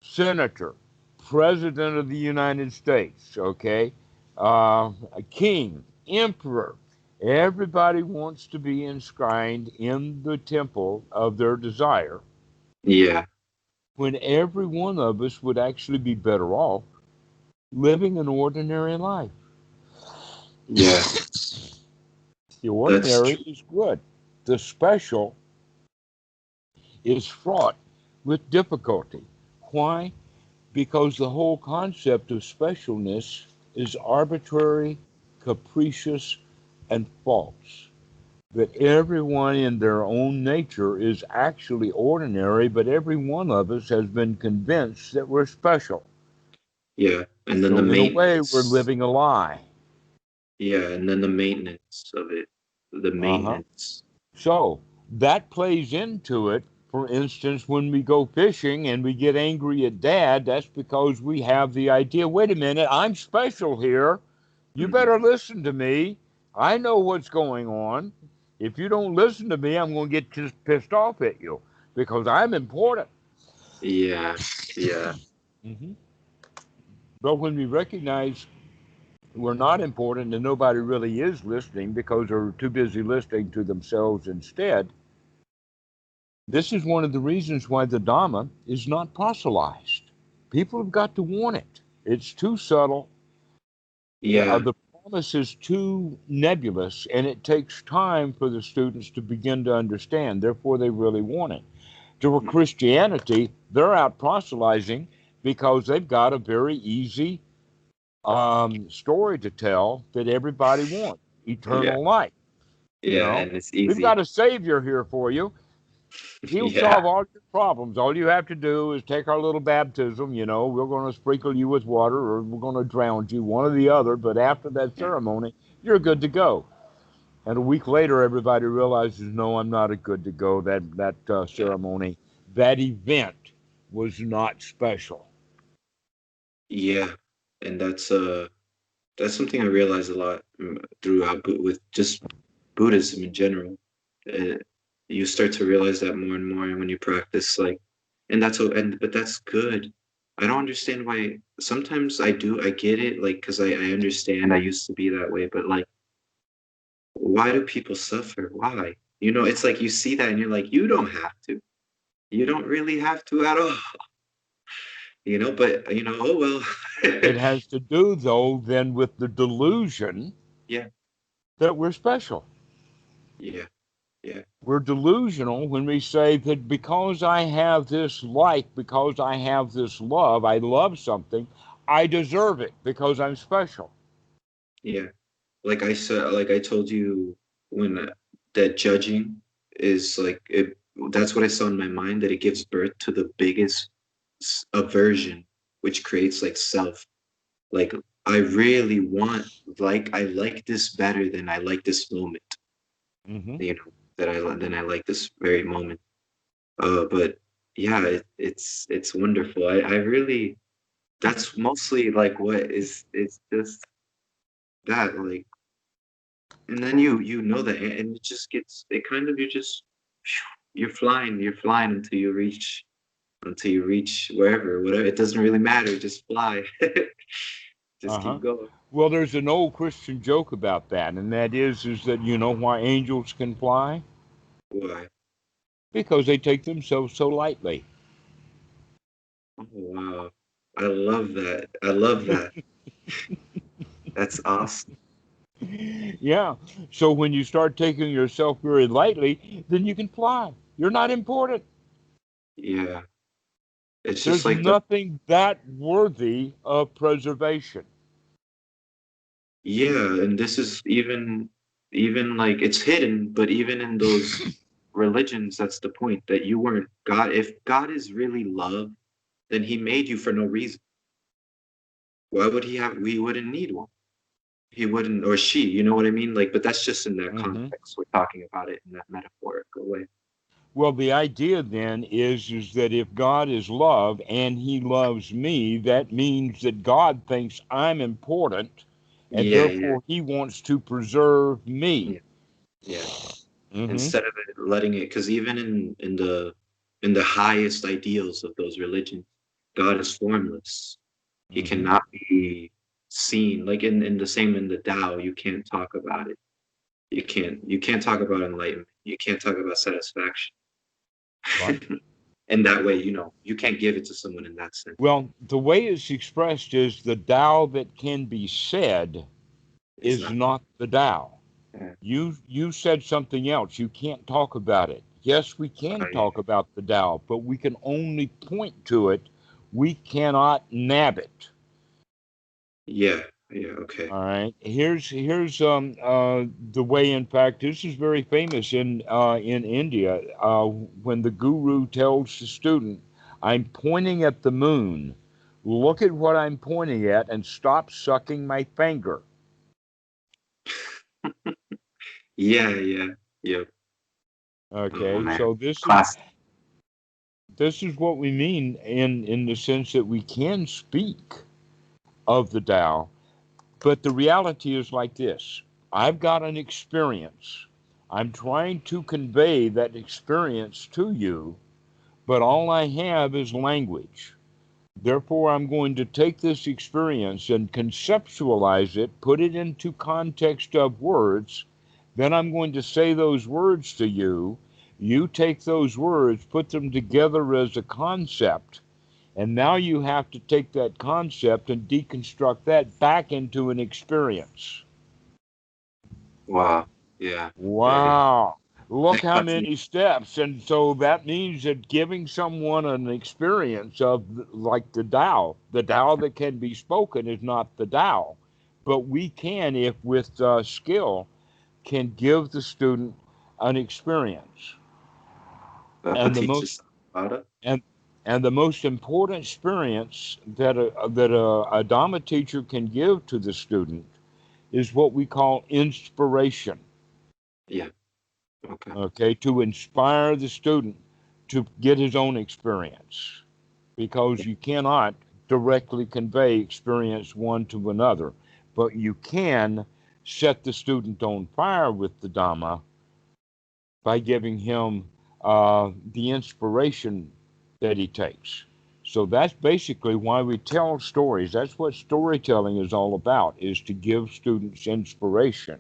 senator, president of the United States, okay, a king, emperor. Everybody wants to be enshrined in the temple of their desire, Yeah. when every one of us would actually be better off living an ordinary life. Yeah. The That's ordinary true. is good. The special is fraught with difficulty. Why? Because the whole concept of specialness is arbitrary, capricious, and false. That everyone in their own nature is actually ordinary, but every one of us has been convinced that we're special. Yeah. And then the So, in a way, we're maintenance. living a lie. Yeah. And then the maintenance of it. The Uh huh. maintenance. So that plays into it. For instance, when we go fishing and we get angry at dad, that's because we have the idea, wait a minute, I'm special here. You Hmm. better listen to me. I know what's going on. If you don't listen to me, I'm going to get just pissed off at you because I'm important. Yeah. Yeah. Hmm. But when we recognize we're not important and nobody really is listening because they're too busy listening to themselves instead, this is one of the reasons why the Dhamma is not proselytized. People have got to want it. It's too subtle. Yeah. The promise is too nebulous, and it takes time for the students to begin to understand. Therefore, they really want it. To Christianity, they're out proselytizing because they've got a very easy story to tell that everybody wants: Yeah. eternal life. You Yeah. know, And it's we've easy. got a savior here for you. He'll Yeah. solve all your problems. All you have to do is take our little baptism. We're going to sprinkle you with water or we're going to drown you, one or the other. But after that Yeah. ceremony, you're good to go. And a week later, everybody realizes, no, I'm not a good to go. That Yeah. ceremony, that event was not special. Yeah. And that's something I realized a lot throughout with just Buddhism in general. Uh, you start to realize that more and more when you practice, like, and but that's good. I don't understand why. Sometimes I get it, like, because I understand I used to be that way, but like, why do people suffer? Why? It's like you see that and you're like, you don't have to. You don't really have to at all. But oh well. It has to do, though, then with the delusion Yeah, that we're special. yeah, yeah, We're delusional when we say that because I have this like, because I have this love, I love something, I deserve it because I'm special. yeah. Like I said, like I told you when that judging is like it. That's what I saw in my mind, that it gives birth to the biggest aversion, which creates like self. Like I really want, like I like this better than I like this moment. Hmm. Than I like this very moment. But yeah, it's wonderful. I really, that's mostly like what is, it's just that, like, and then you know that, and it just gets, it kind of, you're flying until you reach wherever, whatever. It doesn't really matter, just fly. Just Uh-huh. keep going. Well, there's an old Christian joke about that, and that is that you know why angels can fly? Why? Because they take themselves so lightly. Oh wow, I love that. I love that. That's awesome. Yeah. So when you start taking yourself very lightly, then you can fly. You're not important. Yeah, it's just There's like the, nothing that worthy of preservation. yeah, and this is even like it's hidden, but even in those religions, that's the point, that you weren't God. If God is really love, then He made you for no reason. Why would He have? We wouldn't need one. He wouldn't, or she. You know what I mean? Like, but that's just in that Hmm. context. We're talking about it in that metaphorical way. Well, the idea then is that if God is love and he loves me, that means that God thinks I'm important and Yeah, yeah, therefore he wants to preserve me. yeah, yeah. Hmm. Instead of letting it, because even in the highest ideals of those religions, God is formless. He Hmm. cannot be seen. Like in the same in the Tao, you can't talk about it. You can't talk about enlightenment. You can't talk about satisfaction. Right. In that way, you can't give it to someone in that sense. Well, the way it's expressed is the Tao that can be said It's is not. not the Tao. Yeah. You said something else. You can't talk about it. Yes, we can Yeah. talk about the Tao, but we can only point to it. We cannot nab it. Yeah. Yeah. Okay. All right. Here's the way. In fact, this is very famous in India. When the guru tells the student, "I'm pointing at the moon. Look at what I'm pointing at, and stop sucking my finger." Yeah. Yeah. Yeah. Oh Okay. man. So this is Class. this is what we mean in the sense that we can speak of the Tao. But the reality is like this: I've got an experience. I'm trying to convey that experience to you, but all I have is language. Therefore, I'm going to take this experience and conceptualize it, put it into context of words. Then I'm going to say those words to you. You take those words, put them together as a concept, and now you have to take that concept and deconstruct that back into an experience. Wow. Yeah. Very. Wow. Look how many steps. And so that means that giving someone an experience of like the Tao that can be spoken is not the Tao. But we can, if with skill, can give the student an experience. Papa And the most teaches about it. and and the most important experience that a Dhamma teacher can give to the student is what we call inspiration. Yeah. Okay. Okay, to inspire the student to get his own experience, because you cannot directly convey experience one to another, but you can set the student on fire with the Dhamma by giving him the inspiration that he takes. So that's basically why we tell stories. That's what storytelling is all about, is to give students inspiration,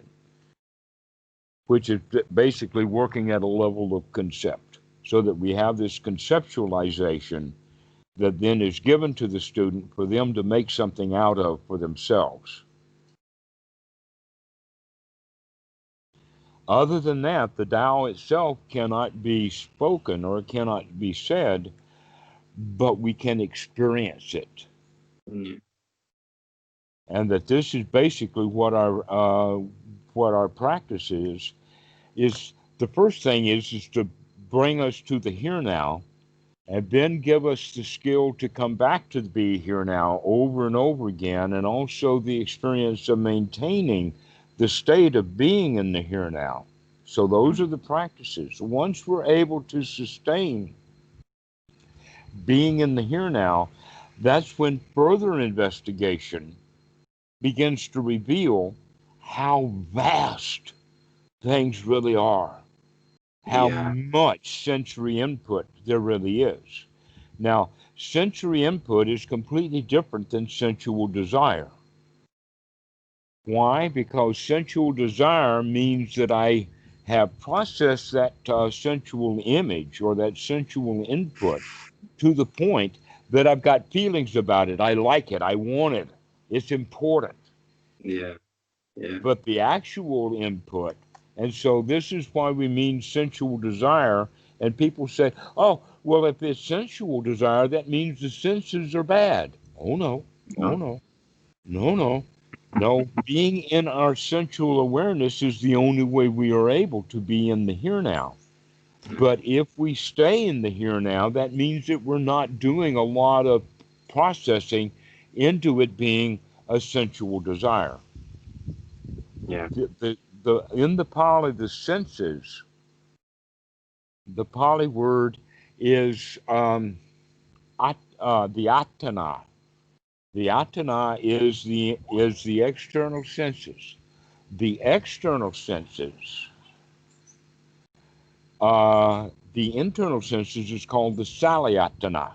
which is basically working at a level of concept, so that we have this conceptualization that then is given to the student for them to make something out of for themselves. Other than that, the Tao itself cannot be spoken or cannot be said, but we can experience it. Yeah. And that this is basically what our practice is the first thing is to bring us to the here now, and then give us the skill to come back to the be here now over and over again, and also the experience of maintaining the state of being in the here now. So those are the practices. Once we're able to sustain being in the here now, that's when further investigation begins to reveal how vast things really are, how Yeah. much sensory input there really is. Now, sensory input is completely different than sensual desire. Why? Because sensual desire means that I have processed that sensual image or that sensual input to the point that I've got feelings about it. I like it. I want it. It's important. Yeah. Yeah. But the actual input, and so this is why we mean sensual desire. And people say, oh, well, if it's sensual desire, that means the senses are bad. Oh, no. Oh, No. no. No, no. No, being in our sensual awareness is the only way we are able to be in the here now. But if we stay in the here now, that means that we're not doing a lot of processing into it being a sensual desire. Yeah. In the Pali, the senses The Pali word is the atana. The atana is the external senses. The external senses, the internal senses is called the salayatana.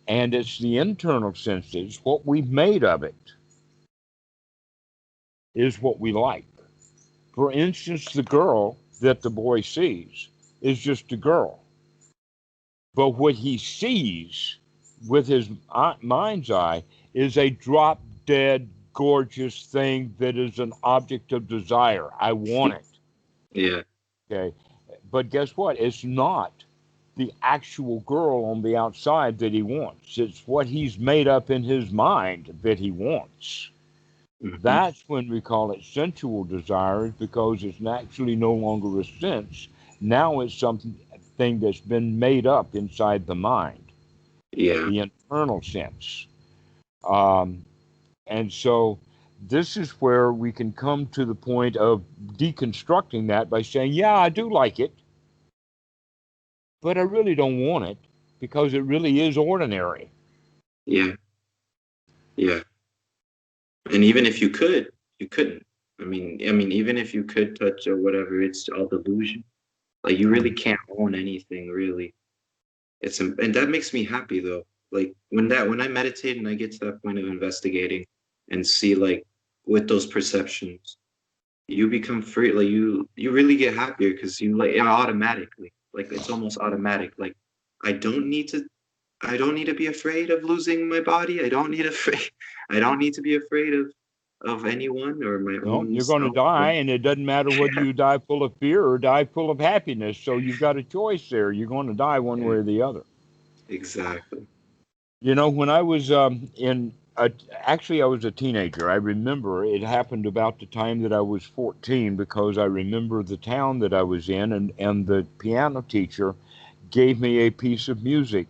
And it's the internal senses, what we've made of it, is what we like. For instance, the girl that the boy sees is just a girl. But what he sees with his mind's eye is a drop dead, gorgeous thing that is an object of desire. I want it. Yeah. Okay. But guess what? It's not the actual girl on the outside that he wants. It's what he's made up in his mind that he wants. Mhm. That's when we call it sensual desires, because it's actually no longer a sense. Now it's something that's been made up inside the mind, Yeah. the internal sense. Um, and so this is where we can come to the point of deconstructing that by saying, yeah, I do like it, but I really don't want it because it really is ordinary. Yeah. Yeah. And even if you could, you couldn't. I mean, even if you could touch or whatever, it's all delusion. Like you really can't own anything, really. And that makes me happy though. Like when I meditate and I get to that point of investigating and see like with those perceptions, you become free. Like you really get happier because you like automatically, like it's almost automatic. Like I don't need to I don't need to be afraid of losing my body. I don't need to be afraid of anyone or my No, own you're going to self. die, and it doesn't matter whether you die full of fear or die full of happiness. So you've got a choice there. You're going to die one Yeah, way or the other. exactly. You know, when I was actually, I was a teenager. I remember it happened about the time that I was 14, because I remember the town that I was in, and the piano teacher gave me a piece of music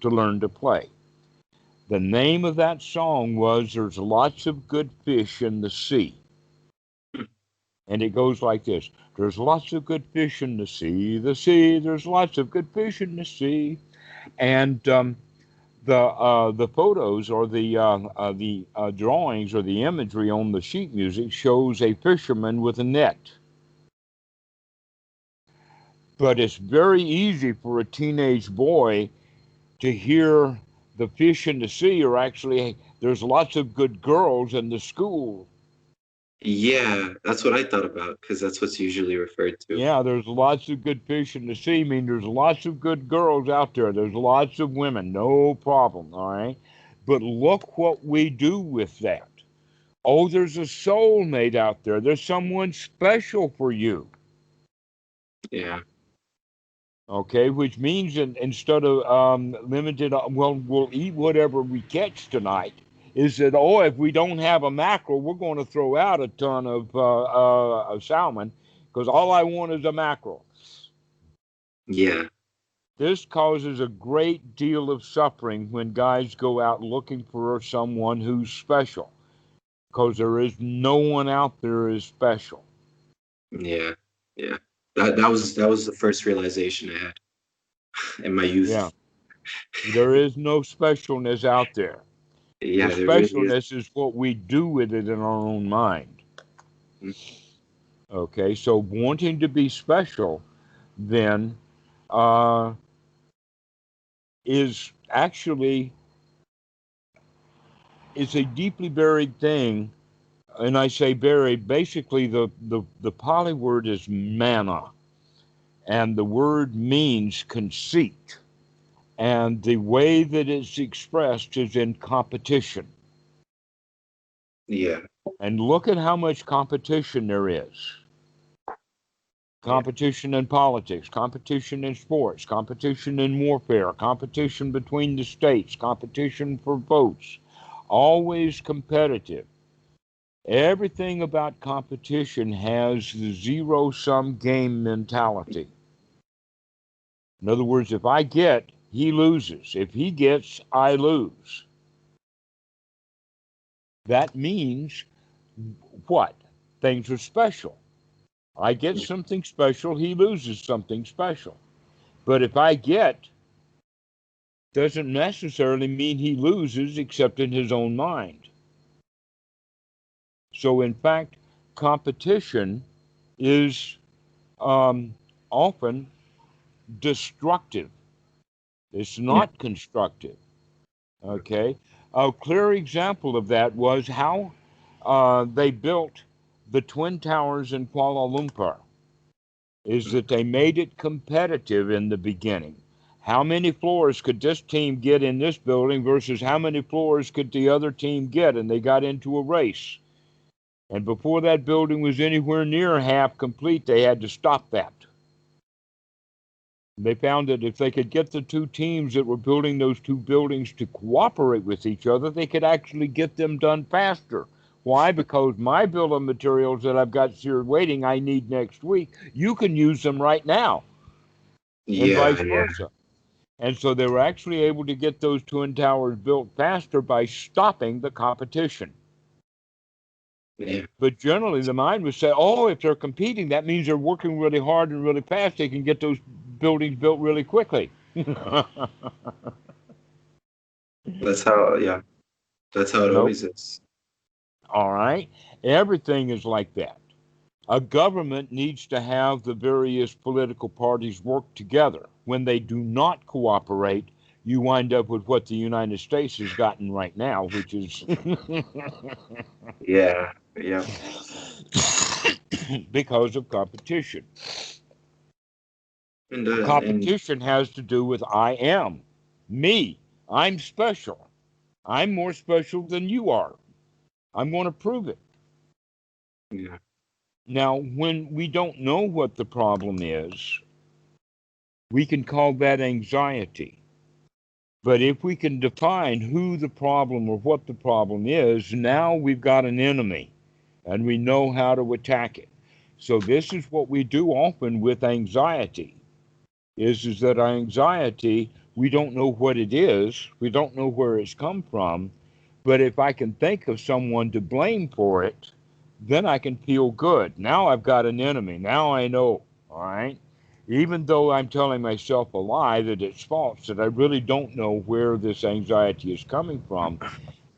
to learn to play. The name of that song was "There's Lots of Good Fish in the Sea." And it goes like this: there's lots of good fish in the sea, there's lots of good fish in the sea. And the photos, or the drawings, or the imagery on the sheet music shows a fisherman with a net. But it's very easy for a teenage boy to hear the fish in the sea are actually, there's lots of good girls in the school. Yeah, that's what I thought about because that's what's usually referred to. Yeah, there's lots of good fish in the sea. I mean, there's lots of good girls out there. There's lots of women, no problem, all right? But look what we do with that. Oh, there's a soulmate out there. There's someone special for you, Yeah. okay? Which means that instead of limited, well, we'll eat whatever we catch tonight, is that, oh, if we don't have a mackerel, we're going to throw out a ton of salmon because all I want is a mackerel. Yeah. This causes a great deal of suffering when guys go out looking for someone who's special, because there is no one out there as special. Yeah. Yeah. That was the first realization I had in my Yeah, youth. there is no specialness out there. The Yeah, there really is. specialness is what we do with it in our own mind. Mm. Okay, so wanting to be special then uh, is actually is a deeply buried thing. And I say buried, basically the Pali word is mana, and the word means conceit. And the way that it's expressed is in competition. Yeah. And look at how much competition there is. Yeah. Competition in politics, competition in sports, competition in warfare, competition between the states, competition for votes. Always competitive. Everything about competition has the zero sum game mentality. In other words, if I get, he loses. If he gets, I lose. That means what? Things are special. I get something special, he loses something special. But if I get, doesn't necessarily mean he loses except in his own mind. So, in fact, competition is often destructive. It's Yeah. not constructive. Okay. A clear example of that was how they built the Twin Towers in Kuala Lumpur, is that they made it competitive in the beginning. How many floors could this team get in this building versus how many floors could the other team get? And they got into a race. And before that building was anywhere near half complete, they had to stop that. They found that if they could get the two teams that were building those two buildings to cooperate with each other, they could actually get them done faster. Why? Because my bill of materials that I've got here waiting, I need next week, you can use them right now, and vice Yeah, yeah, versa. And so they were actually able to get those twin towers built faster by stopping the competition. yeah. But generally, the mind would say, oh, if they're competing, that means they're working really hard and really fast. They can get those buildings built really quickly. That's how, yeah, that's how it Nope. always is. All right. Everything is like that. A government needs to have the various political parties work together. When they do not cooperate, you wind up with what the United States has gotten right now, which is Yeah, yeah, because of competition. and Competition has to do with I am, me. I'm special. I'm more special than you are. I'm going to prove it. yeah, Now, when we don't know what the problem is, we can call that anxiety. But if we can define who the problem or what the problem is, now we've got an enemy and we know how to attack it. So this is what we do often with anxiety is that our anxiety, we don't know what it is, we don't know where it's come from, but if I can think of someone to blame for it, then I can feel good. Now I've got an enemy. Now I know, all right? Even though I'm telling myself a lie that it's false, that I really don't know where this anxiety is coming from,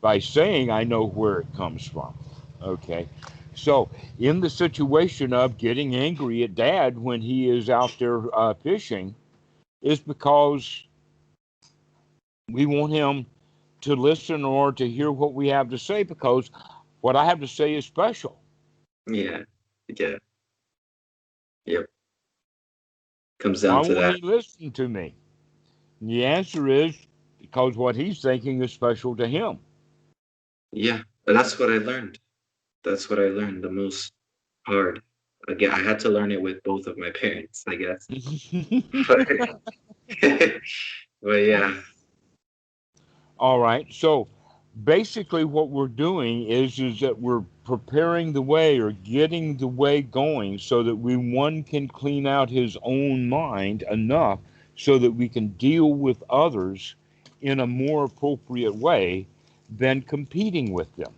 by saying I know where it comes from. Okay. So, in the situation of getting angry at dad when he is out there fishing, is because we want him to listen or to hear what we have to say because what I have to say is special. yeah, yeah, yep. Comes Why down to won't that. he listen to me? And the answer is because what he's thinking is special to him. Yeah, but that's what I learned. That's what I learned the most hard. Again, I had to learn it with both of my parents, I guess. But, but yeah, All right. So basically what we're doing is that we're preparing the way or getting the way going so that one can clean out his own mind enough so that we can deal with others in a more appropriate way than competing with them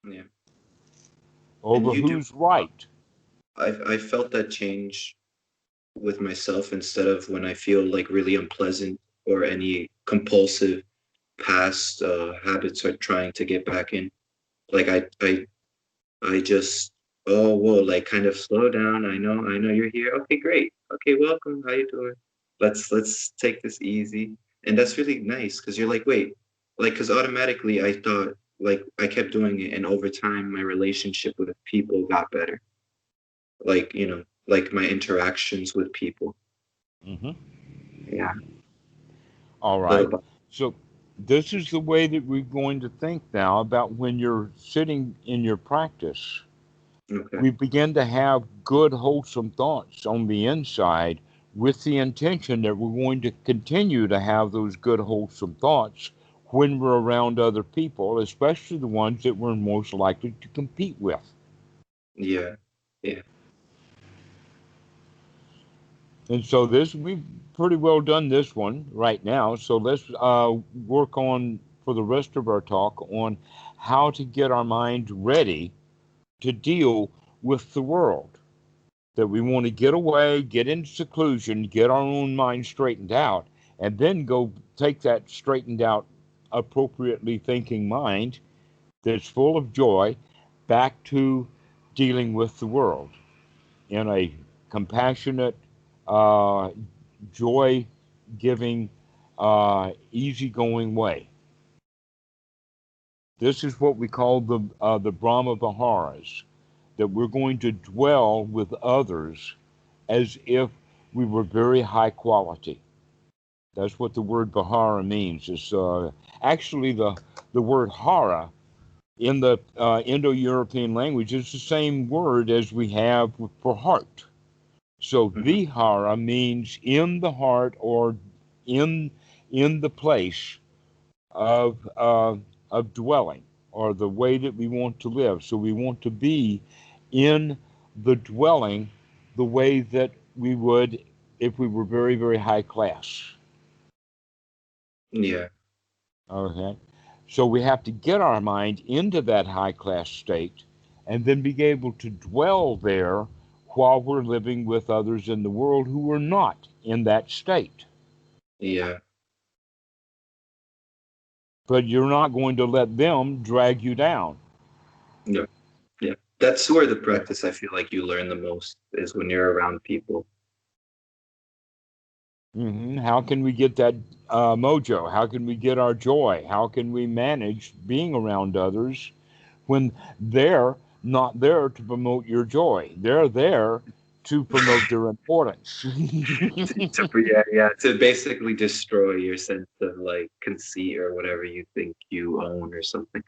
yeah. And over you do. who's right. I felt that change with myself instead of when I feel like really unpleasant or any compulsive past habits are trying to get back in. Like I just, oh whoa, like kind of slow down. I know you're here. Okay, great. Okay, welcome. How you doing? Let's take this easy. And that's really nice because you're like, wait, like because automatically I thought like I kept doing it, and over time my relationship with people got better. Like like my interactions with people. Hmm. Yeah, All little right. by So this is the way that we're going to think now about when you're sitting in your practice. okay. We begin to have good, wholesome thoughts on the inside with the intention that we're going to continue to have those good, wholesome thoughts when we're around other people, especially the ones that we're most likely to compete with. Yeah, yeah, And so this, we've pretty well done this one right now. So let's work on for the rest of our talk on how to get our mind ready to deal with the world. that we want to get away, get into seclusion, get our own mind straightened out, and then go take that straightened out, appropriately thinking mind that's full of joy back to dealing with the world in a compassionate, uh, joy giving, easygoing way. This is what we call the Brahma Viharas, that we're going to dwell with others as if we were very high quality. That's what the word Vihara means. It's actually the word Hara in the Indo-European language is the same word as we have for heart. So Mhm. Vihara means in the heart or in in the place of dwelling or the way that we want to live. So we want to be in the dwelling the way that we would if we were very, very high class. Yeah. Okay. So we have to get our mind into that high class state and then be able to dwell there while we're living with others in the world who are not in that state. Yeah. But you're not going to let them drag you down. Yeah. Yeah. That's where the practice I feel like you learn the most is when you're around people. How can we get that mojo? How can we get our joy? How can we manage being around others when they're not there to promote your joy? They're there to promote their importance. Yeah, to basically destroy your sense of like conceit or whatever you think you own or something.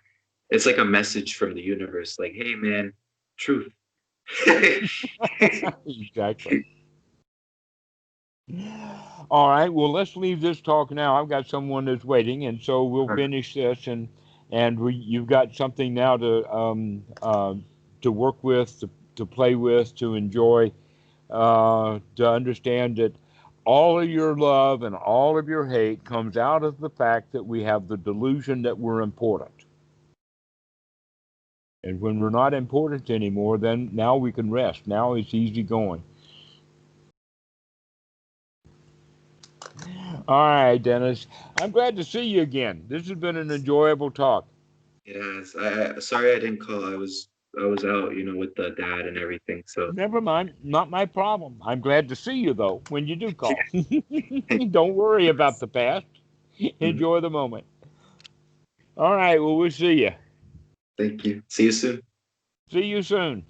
It's like a message from the universe, like, hey man, truth. Exactly. All right. Well, let's leave this talk now. I've got someone that's waiting, and so we'll finish this, and you've got something now to work with, to play with, to enjoy, to understand that all of your love and all of your hate comes out of the fact that we have the delusion that we're important. And when we're not important anymore, then now we can rest. Now it's easy going. All right, Dennis. I'm glad to see you again. This has been an enjoyable talk. Yes, sorry I didn't call. I was out, with the dad and everything. So Never mind, not my problem. I'm glad to see you though when you do call. Don't worry about the past. Mhm. Enjoy the moment. All right, well, we'll see you. Thank you. See you soon. See you soon.